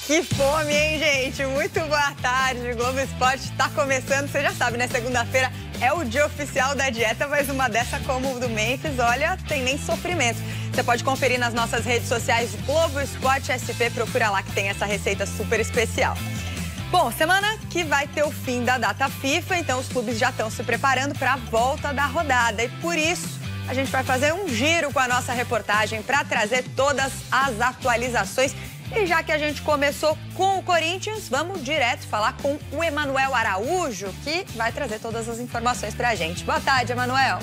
Que fome, hein, gente? Muito boa tarde. O Globo Esporte está começando. Você já sabe, né? Segunda-feira é o dia oficial da dieta, mas uma dessa como o do Memphis, olha, tem nem sofrimento. Você pode conferir nas nossas redes sociais Globo Esporte SP. Procura lá que tem essa receita super especial. Bom, semana que vai ter o fim da data FIFA, então os clubes já estão se preparando para a volta da rodada. E por isso, a gente vai fazer um giro com a nossa reportagem para trazer todas as atualizações. E já que a gente começou com o Corinthians, vamos direto falar com o Emanuel Araújo, que vai trazer todas as informações para a gente. Boa tarde, Emanuel.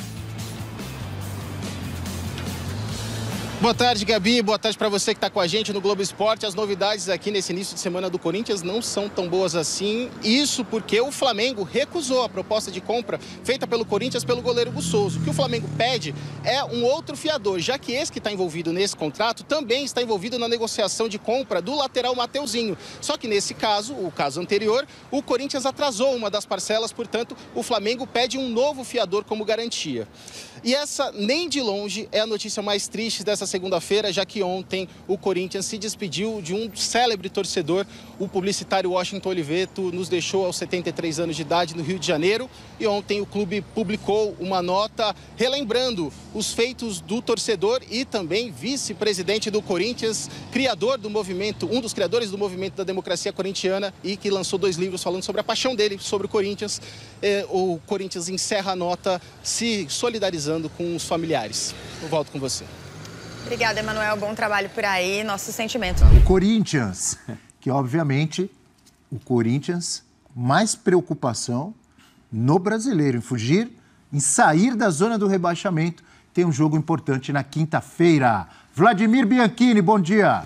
Boa tarde, Gabi. Boa tarde para você que está com a gente no Globo Esporte. As novidades aqui nesse início de semana do Corinthians não são tão boas assim. Isso porque o Flamengo recusou a proposta de compra feita pelo Corinthians pelo goleiro Hugo Souza. O que o Flamengo pede é um outro fiador, já que esse que está envolvido nesse contrato também está envolvido na negociação de compra do lateral Mateuzinho. Só que nesse caso, o caso anterior, o Corinthians atrasou uma das parcelas, portanto, o Flamengo pede um novo fiador como garantia. E essa, nem de longe, é a notícia mais triste dessa segunda-feira, já que ontem o Corinthians se despediu de um célebre torcedor. O publicitário Washington Oliveto nos deixou aos 73 anos de idade no Rio de Janeiro. E ontem o clube publicou uma nota relembrando os feitos do torcedor e também vice-presidente do Corinthians, criador do movimento, um dos criadores do movimento da democracia corintiana e que lançou 2 livros falando sobre a paixão dele sobre o Corinthians. O Corinthians encerra a nota se solidarizando com os familiares. Eu volto com você. Obrigada, Emanuel. Bom trabalho por aí. Nosso sentimento. O Corinthians, que obviamente o Corinthians, mais preocupação no brasileiro, em fugir, em sair da zona do rebaixamento. Tem um jogo importante na quinta-feira. Vladimir Bianchini, bom dia.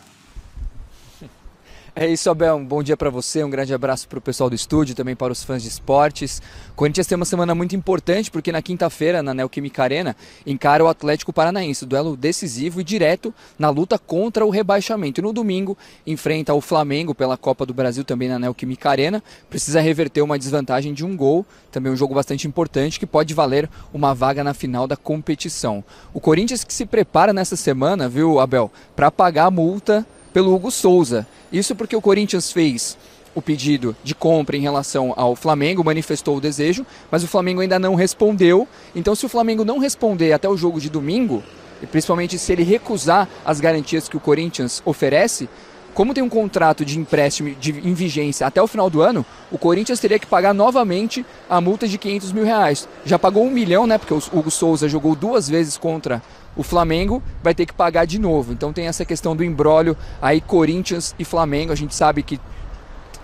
É isso, Abel. Um bom dia para você, um grande abraço para o pessoal do estúdio, também para os fãs de esportes. O Corinthians tem uma semana muito importante, porque na quinta-feira, na Neoquímica Arena, encara o Atlético Paranaense, duelo decisivo e direto na luta contra o rebaixamento. E no domingo, enfrenta o Flamengo pela Copa do Brasil, também na Neoquímica Arena. Precisa reverter uma desvantagem de um gol, também um jogo bastante importante, que pode valer uma vaga na final da competição. O Corinthians que se prepara nessa semana, viu, Abel, para pagar a multa pelo Hugo Souza. Isso porque o Corinthians fez o pedido de compra em relação ao Flamengo, manifestou o desejo, mas o Flamengo ainda não respondeu. Então, se o Flamengo não responder até o jogo de domingo, e principalmente se ele recusar as garantias que o Corinthians oferece, como tem um contrato de empréstimo em vigência até o final do ano, o Corinthians teria que pagar novamente a multa de R$500 mil. Já pagou 1 milhão, né? Porque o Hugo Souza jogou 2 vezes contra o Flamengo, vai ter que pagar de novo. Então tem essa questão do imbróglio aí Corinthians e Flamengo. A gente sabe que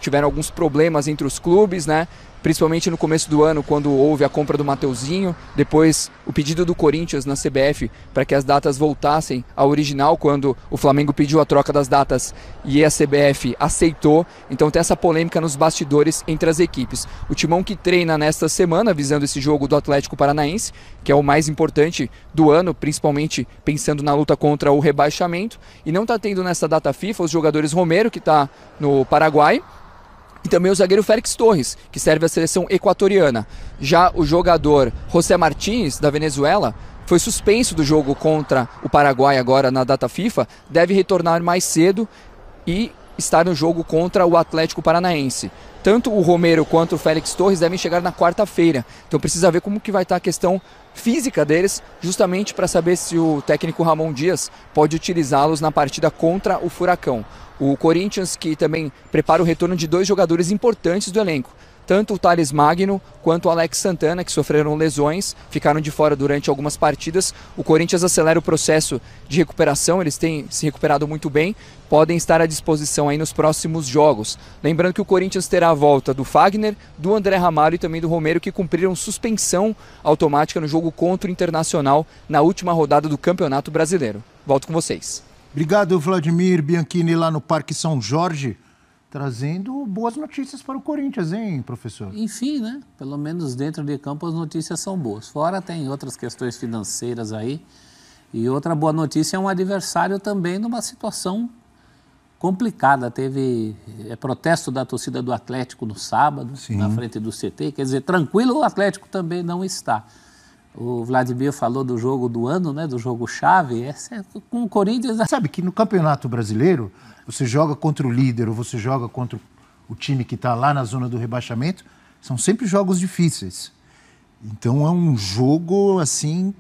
tiveram alguns problemas entre os clubes, né? Principalmente no começo do ano, quando houve a compra do Mateuzinho, depois o pedido do Corinthians na CBF para que as datas voltassem ao original, quando o Flamengo pediu a troca das datas e a CBF aceitou. Então tem essa polêmica nos bastidores entre as equipes. O Timão que treina nesta semana, visando esse jogo do Atlético Paranaense, que é o mais importante do ano, principalmente pensando na luta contra o rebaixamento, e não está tendo nessa data FIFA os jogadores Romero, que está no Paraguai, e também o zagueiro Félix Torres, que serve à seleção equatoriana. Já o jogador José Martínez, da Venezuela, foi suspenso do jogo contra o Paraguai agora na data FIFA, deve retornar mais cedo e estar no jogo contra o Atlético Paranaense. Tanto o Romero quanto o Félix Torres devem chegar na quarta-feira. Então precisa ver como que vai estar a questão física deles, justamente para saber se o técnico Ramon Dias pode utilizá-los na partida contra o Furacão. O Corinthians que também prepara o retorno de 2 jogadores importantes do elenco. Tanto o Thales Magno quanto o Alex Santana, que sofreram lesões, ficaram de fora durante algumas partidas. O Corinthians acelera o processo de recuperação, eles têm se recuperado muito bem, podem estar à disposição aí nos próximos jogos. Lembrando que o Corinthians terá a volta do Fagner, do André Ramalho e também do Romero, que cumpriram suspensão automática no jogo contra o Internacional na última rodada do Campeonato Brasileiro. Volto com vocês. Obrigado, Vladimir Bianchini, lá no Parque São Jorge, trazendo boas notícias para o Corinthians, hein, professor? Enfim, né? Pelo menos dentro de campo as notícias são boas. Fora tem outras questões financeiras aí. E outra boa notícia é um adversário também numa situação complicada. Teve protesto da torcida do Atlético no sábado, na frente do CT. Quer dizer, tranquilo o Atlético também não está. O Vladimir falou do jogo do ano, né? Do jogo chave. Com o Corinthians... Sabe que no Campeonato Brasileiro, você joga contra o líder ou você joga contra o time que está lá na zona do rebaixamento, são sempre jogos difíceis. Então é um jogo, assim,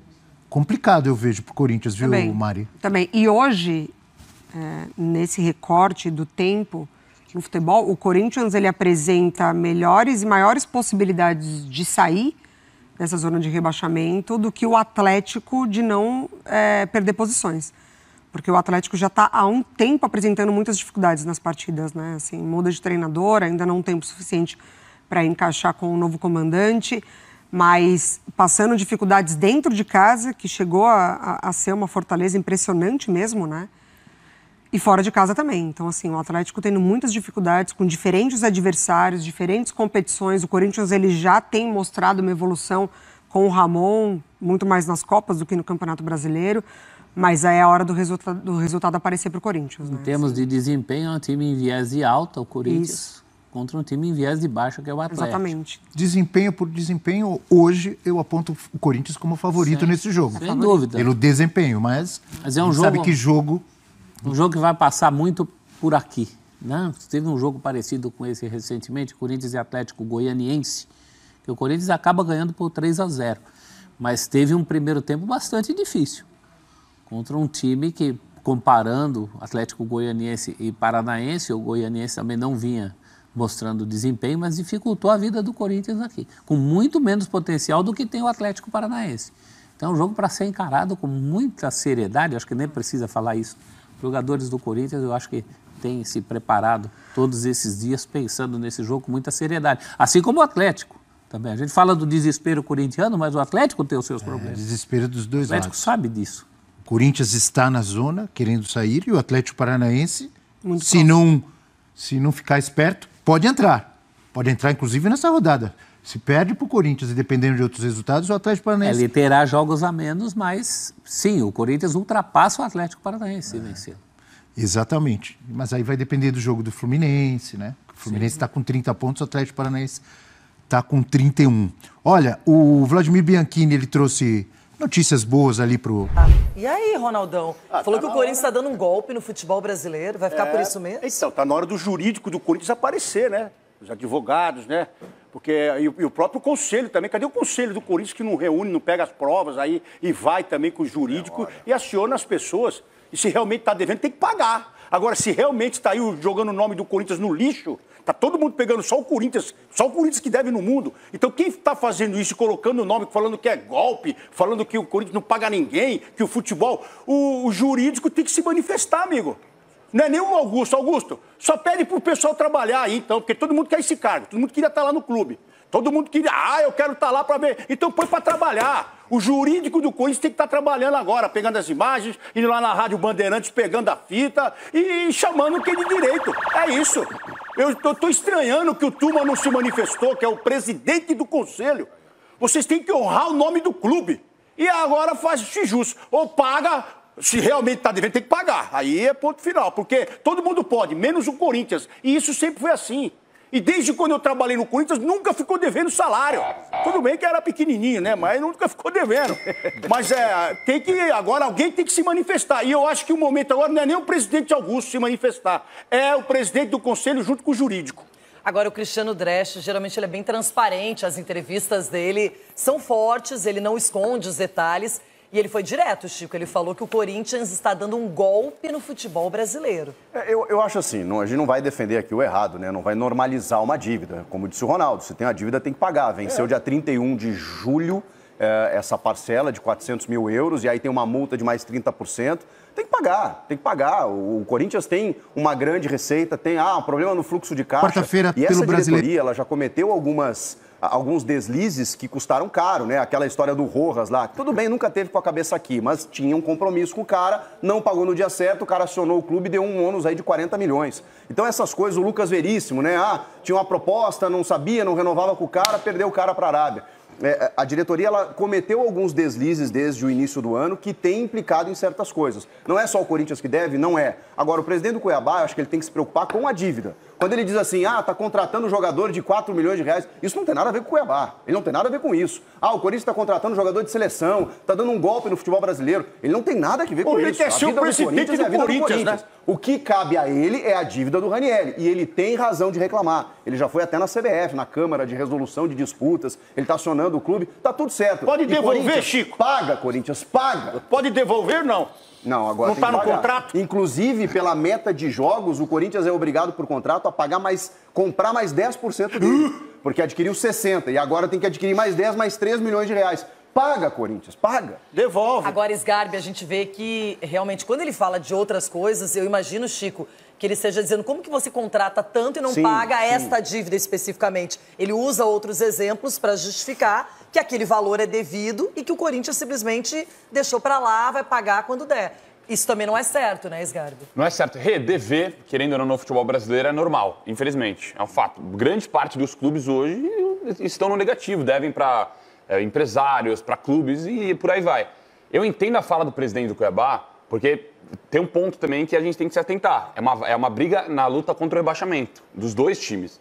complicado, eu vejo, para o Corinthians, viu, Mari? Também. E hoje, nesse recorte do tempo no futebol, o Corinthians ele apresenta melhores e maiores possibilidades de sair dessa zona de rebaixamento do que o Atlético de não perder posições. Porque o Atlético já está há um tempo apresentando muitas dificuldades nas partidas, né? Assim, muda de treinador, ainda não tem tempo suficiente para encaixar com o novo comandante, mas passando dificuldades dentro de casa, que chegou a ser uma fortaleza impressionante mesmo, né? E fora de casa também. Então, assim, o Atlético tendo muitas dificuldades com diferentes adversários, diferentes competições. O Corinthians, ele já tem mostrado uma evolução com o Ramon, muito mais nas Copas do que no Campeonato Brasileiro. Mas aí é a hora do resultado aparecer para o Corinthians. Em né? termos de desempenho, é um time em viés de alta, o Corinthians, contra um time em viés de baixa, que é o Atlético. Exatamente. Desempenho por desempenho, hoje eu aponto o Corinthians como favorito nesse jogo. Sem dúvida. Pelo desempenho, mas é um jogo, sabe que jogo... Um jogo que vai passar muito por aqui. Né? Teve um jogo parecido com esse recentemente, Corinthians e Atlético Goianiense, que o Corinthians acaba ganhando por 3-0. Mas teve um primeiro tempo bastante difícil. Contra um time que, comparando Atlético Goianiense e Paranaense, o Goianiense também não vinha mostrando desempenho, mas dificultou a vida do Corinthians aqui, com muito menos potencial do que tem o Atlético Paranaense. Então é um jogo para ser encarado com muita seriedade, acho que nem precisa falar isso. Os jogadores do Corinthians, eu acho que têm se preparado todos esses dias pensando nesse jogo com muita seriedade, assim como o Atlético. Também. A gente fala do desespero corintiano, mas o Atlético tem os seus problemas. Desespero dos dois lados. O Atlético sabe disso. O Corinthians está na zona, querendo sair, e o Atlético Paranaense, se não ficar esperto, pode entrar. Pode entrar, inclusive, nessa rodada. Se perde para o Corinthians e dependendo de outros resultados, o Atlético Paranaense... Ele terá jogos a menos, mas sim, o Corinthians ultrapassa o Atlético Paranaense se vencer. Exatamente. Mas aí vai depender do jogo do Fluminense, né? O Fluminense está com 30 pontos, o Atlético Paranaense está com 31. Olha, o Vladimir Bianchini, ele trouxe notícias boas ali pro... E aí, Ronaldão? Falou que o Corinthians está dando um golpe no futebol brasileiro, vai ficar por isso mesmo? Então, tá na hora do jurídico do Corinthians aparecer, né? Os advogados, né? Porque, e o próprio conselho também. Cadê o conselho do Corinthians que não reúne, não pega as provas aí e vai também com o jurídico e aciona as pessoas? E se realmente está devendo, tem que pagar. Agora, se realmente está aí jogando o nome do Corinthians no lixo, tá todo mundo pegando só o Corinthians que deve no mundo. Então, quem está fazendo isso, colocando o nome, falando que é golpe, falando que o Corinthians não paga ninguém, que o futebol... O jurídico tem que se manifestar, amigo. Não é nem o Augusto. Augusto, só pede pro pessoal trabalhar aí, então, porque todo mundo quer esse cargo, todo mundo queria estar lá no clube. Todo mundo queria, eu quero estar lá para ver. Então põe para trabalhar. O jurídico do Corinthians tem que estar trabalhando agora, pegando as imagens, indo lá na Rádio Bandeirantes, pegando a fita e chamando quem de direito. É isso. Eu estou estranhando que o Turma não se manifestou, que é o presidente do conselho. Vocês têm que honrar o nome do clube. E agora faz-se justo. Ou paga... Se realmente está devendo, tem que pagar. Aí é ponto final, porque todo mundo pode, menos o Corinthians. E isso sempre foi assim. E desde quando eu trabalhei no Corinthians, nunca ficou devendo salário. Tudo bem que era pequenininho, né? Mas nunca ficou devendo. Mas agora alguém tem que se manifestar. E eu acho que o momento agora não é nem o presidente Augusto se manifestar. É o presidente do conselho junto com o jurídico. Agora, o Cristiano Dresch, geralmente ele é bem transparente, as entrevistas dele são fortes, ele não esconde os detalhes. E ele foi direto, Chico. Ele falou que o Corinthians está dando um golpe no futebol brasileiro. Eu acho assim, a gente não vai defender aqui o errado, né? Não vai normalizar uma dívida. Como disse o Ronaldo, se tem uma dívida, tem que pagar. Venceu dia 31 de julho essa parcela de 400 mil euros e aí tem uma multa de mais 30%. Tem que pagar, tem que pagar. O Corinthians tem uma grande receita, tem um problema no fluxo de caixa. Quarta-feira, e essa pelo diretoria, brasileiro... ela já cometeu alguns deslizes que custaram caro, né? Aquela história do Rojas lá. Tudo bem, nunca teve com a cabeça aqui, mas tinha um compromisso com o cara, não pagou no dia certo, o cara acionou o clube e deu um ônus aí de 40 milhões. Então essas coisas, o Lucas Veríssimo, né? Tinha uma proposta, não sabia, não renovava com o cara, perdeu o cara para a Arábia. A diretoria ela cometeu alguns deslizes desde o início do ano que tem implicado em certas coisas. Não é só o Corinthians que deve, não é. Agora, o presidente do Cuiabá, eu acho que ele tem que se preocupar com a dívida. Quando ele diz assim, tá contratando um jogador de 4 milhões de reais, isso não tem nada a ver com o Cuiabá. Ele não tem nada a ver com isso. O Corinthians está contratando um jogador de seleção, está dando um golpe no futebol brasileiro. Ele não tem nada a ver com isso. Ele quer ser o presidente do Corinthians, né? O que cabe a ele é a dívida do Ranieri. E ele tem razão de reclamar. Ele já foi até na CBF, na Câmara de Resolução de Disputas. Ele está acionando o clube. Tá tudo certo. Pode devolver, Chico? Paga, Corinthians, paga. Pode devolver, não? Não, agora não está no pagar. contrato? Inclusive, pela meta de jogos, o Corinthians é obrigado por contrato a pagar comprar mais 10% dele. Porque adquiriu 60 e agora tem que adquirir mais 10, mais 3 milhões de reais. Paga, Corinthians, paga. Devolve. Agora, Sgarbi, a gente vê que realmente, quando ele fala de outras coisas, eu imagino, Chico, que ele esteja dizendo como que você contrata tanto e não paga esta dívida especificamente. Ele usa outros exemplos para justificar que aquele valor é devido e que o Corinthians simplesmente deixou para lá, vai pagar quando der. Isso também não é certo, né, Sgarbi? Não é certo. Dever, querendo ou não, no futebol brasileiro é normal, infelizmente. É um fato. Grande parte dos clubes hoje estão no negativo, devem para empresários, para clubes e por aí vai. Eu entendo a fala do presidente do Cuiabá, porque tem um ponto também que a gente tem que se atentar. É uma briga na luta contra o rebaixamento dos dois times.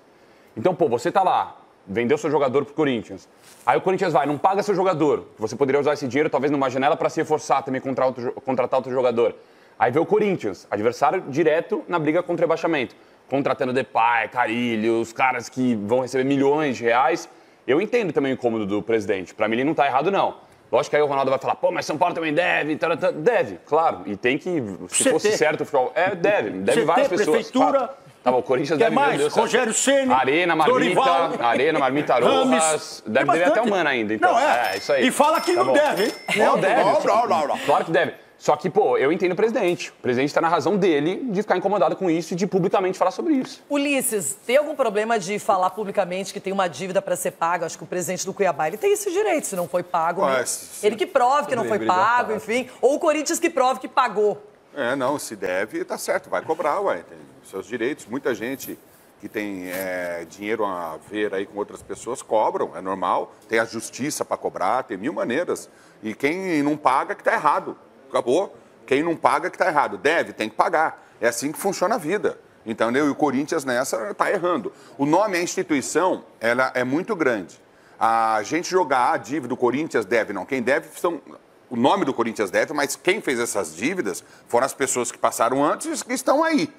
Então, você tá lá, vendeu seu jogador pro Corinthians. Aí o Corinthians não paga seu jogador. Você poderia usar esse dinheiro talvez numa janela para se reforçar também, contratar outro jogador. Aí vê o Corinthians, adversário direto na briga contra o rebaixamento. Contratando Depay, Carille, os caras que vão receber milhões de reais. Eu entendo também o incômodo do presidente. Para mim ele não tá errado, não. Lógico que aí o Ronaldo vai falar, mas São Paulo também deve. Deve, claro. E tem que, se fosse certo o futebol... Deve várias pessoas. Prefeitura... Tá bom, o Corinthians Quer deve... mais? Rogério Ceni, Arena, Marmita, Rojas... Deve até um ano ainda, então. Não, isso aí. E fala que não deve, hein? Não deve. Não. Claro que deve. Só que, eu entendo o presidente. O presidente está na razão dele de ficar incomodado com isso e de publicamente falar sobre isso. Ulisses, tem algum problema de falar publicamente que tem uma dívida para ser paga? Acho que o presidente do Cuiabá, ele tem esse direito, se não foi pago. Ele que prove que não foi pago, enfim. Ou o Corinthians que prove que pagou. Não, se deve, tá certo, vai cobrar, tem seus direitos. Muita gente que tem dinheiro a ver aí com outras pessoas cobram, é normal. Tem a justiça para cobrar, tem mil maneiras. E quem não paga que tá errado. Acabou. Quem não paga que tá errado. Deve, tem que pagar. É assim que funciona a vida. Então, e o Corinthians nessa tá errando. O nome, a instituição, ela é muito grande. A gente jogar a dívida do Corinthians deve, não. Quem deve são... O nome do Corinthians deve, mas quem fez essas dívidas foram as pessoas que passaram antes e que estão aí.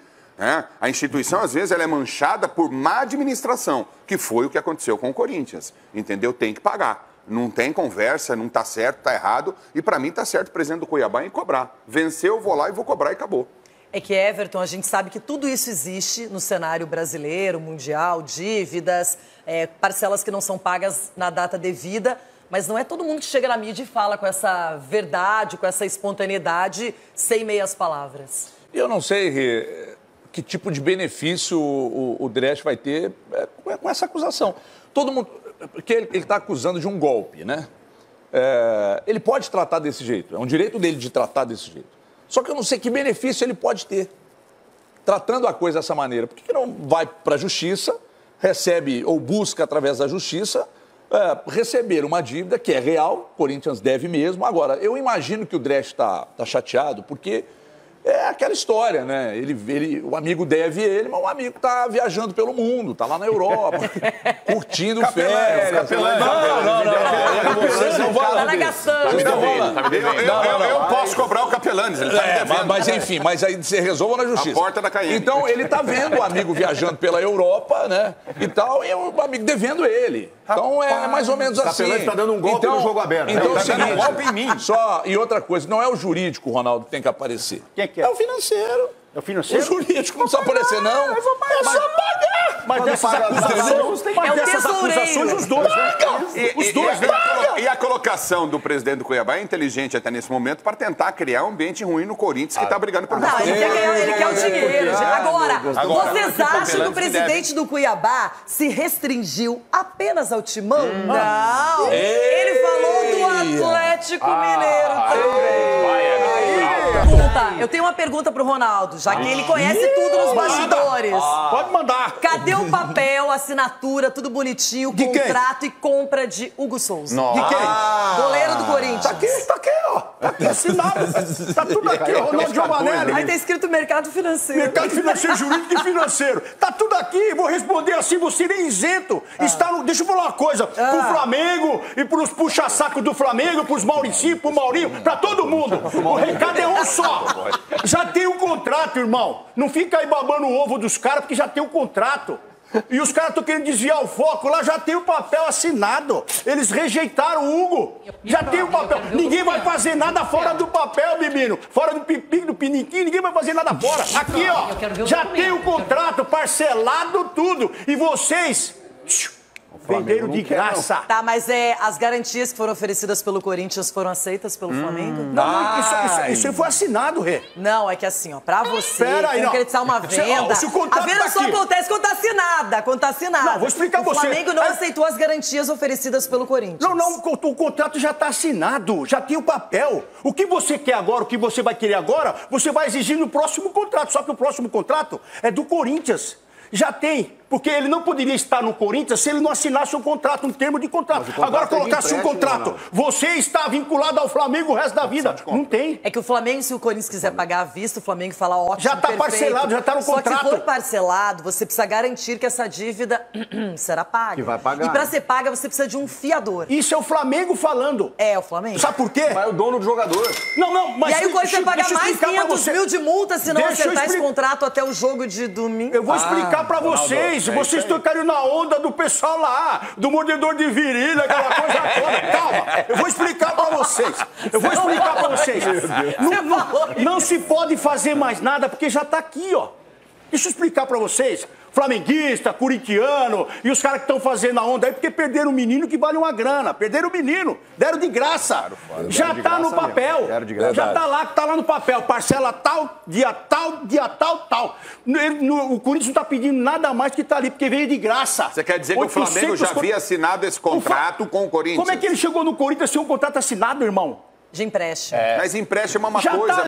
A instituição, às vezes, ela é manchada por má administração, que foi o que aconteceu com o Corinthians. Entendeu? Tem que pagar. Não tem conversa, não está certo, está errado. E para mim está certo o presidente do Cuiabá em cobrar. Venceu, vou lá e vou cobrar e acabou. É que, Everton, a gente sabe que tudo isso existe no cenário brasileiro, mundial, dívidas, parcelas que não são pagas na data devida, mas não é todo mundo que chega na mídia e fala com essa verdade, com essa espontaneidade, sem meias palavras. Eu não sei que tipo de benefício o Dresch vai ter com essa acusação. Todo mundo... Porque ele está acusando de um golpe, né? Ele pode tratar desse jeito. É um direito dele de tratar desse jeito. Só que eu não sei que benefício ele pode ter tratando a coisa dessa maneira. Por que não vai para a justiça, recebe ou busca através da justiça receber uma dívida que é real, o Corinthians deve mesmo. Agora, eu imagino que o Dresch está chateado porque é aquela história, né? O amigo deve ele, mas o amigo tá viajando pelo mundo, tá lá na Europa, curtindo férias. Não. Vocês não vão Tá na gastando. Eu posso cobrar o Capelanes, ele tá me devendo. Mas enfim, mas aí você resolve na justiça. A porta da Caiene. Então ele tá vendo o amigo viajando pela Europa, né? E tal, e o amigo devendo ele. Então é mais ou menos assim. O Capelanes tá dando um golpe no jogo aberto. Então Tá é o dando um seguinte, golpe em mim. e outra coisa, não é o jurídico, Ronaldo, que tem que aparecer. Quem que É o financeiro. É o financeiro? O jurídico não precisa aparecer, não. É só pagar. Mas dessas acusações, os dois, né? Os dois, e a colocação do presidente do Cuiabá é inteligente até nesse momento para tentar criar um ambiente ruim no Corinthians que está brigando por Não, ele quer o dinheiro. Agora, vocês acham que o que presidente do Cuiabá se restringiu apenas ao Timão? Não. Ele falou do Atlético Mineiro também. pergunta. Eu tenho uma pergunta pro Ronaldo, já que ele conhece tudo nos bastidores. Pode mandar. Cadê o papel, assinatura, tudo bonitinho, De quem? contrato e compra de Hugo Souza? Nossa. De quem? Goleiro do Corinthians. Tá aqui, ó. Tá aqui assinado. Tá tudo aqui, ó. Ronaldo Giovanelli. Aí tá escrito mercado financeiro. Mercado financeiro, jurídico e financeiro. Tá tudo aqui. Vou responder assim, você nem isento. Está no... Deixa eu falar uma coisa. Pro Flamengo e pros puxa-saco do Flamengo, pros Mauricinho, pro Maurinho, pra todo mundo. O recado é um só. Já tem um contrato, irmão. Não fica aí babando o ovo dos caras, porque já tem um contrato. E os caras estão querendo desviar o foco, lá já tem o papel assinado. Eles rejeitaram o Hugo. Já tem o papel. Ninguém vai fazer nada fora do papel, menino. Fora do pipi, do piniquinho, ninguém vai fazer nada fora. Aqui, ó, já tem o contrato parcelado, tudo. E vocês venderam de graça. Tá, mas as garantias que foram oferecidas pelo Corinthians foram aceitas pelo Flamengo? Não, isso foi assinado, Rê. Não, é que assim, ó, pra você Pera aí, concretizar uma venda, se o contrato a venda tá só aqui. acontece quando tá assinada, Não, vou explicar o você. Flamengo não aceitou as garantias oferecidas pelo Corinthians. Não, o contrato já está assinado, já tem o papel. O que você quer agora, o que você vai querer agora, você vai exigir no próximo contrato. Só que o próximo contrato é do Corinthians. Já tem, porque ele não poderia estar no Corinthians se ele não assinasse um contrato, um termo de contrato. Agora colocasse um contrato, você está vinculado ao Flamengo o resto da vida. Não tem. É que o Flamengo, se o Corinthians quiser pagar à vista, o Flamengo fala ótimo, já está parcelado, já está no contrato. Só que se for parcelado, você precisa garantir que essa dívida será paga. Que vai pagar. E para ser paga, você precisa de um fiador. Isso é o Flamengo falando. É, o Flamengo. Sabe por quê? Mas é o dono do jogador. Não, mas... E aí o Corinthians vai pagar deixa eu mais explicar pra 500 você. mil de multa se não Deixa eu acertar esse expli- contrato até o jogo de domingo. Eu vou explicar pra vocês. Vocês estão caindo na onda do pessoal lá, do mordedor de virilha, aquela coisa toda. Calma, eu vou explicar pra vocês. Não se pode fazer mais nada porque já tá aqui, ó. Deixa eu explicar pra vocês. Flamenguista, corintiano e os caras que estão fazendo a onda aí porque perderam o menino que vale uma grana. Perderam o menino, deram de graça. Já tá no papel. Já tá lá no papel. Parcela tal, dia tal, tal. O Corinthians não tá pedindo nada mais que tá ali, porque veio de graça. Você quer dizer que o Flamengo já havia assinado esse contrato com o Corinthians? Como é que ele chegou no Corinthians sem um contrato assinado, irmão? De empréstimo. Mas empréstimo é uma Já coisa, tá